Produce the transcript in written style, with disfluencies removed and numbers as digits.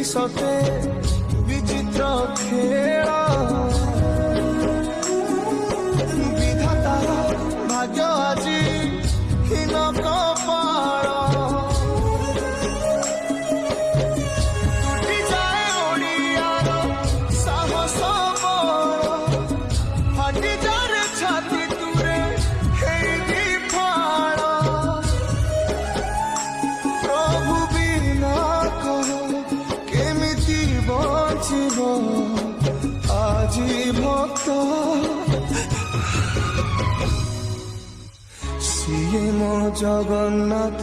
सते विचित्र खेल विधातार भाग्य आज हीन कपाल टूटी जाए ओडियार साहस बल फाटी जाए छाती तुरे हेई फाड़ प्रभु बिना कह केमिति बचिब আজি भक्त सीए मो जगन्नाथ।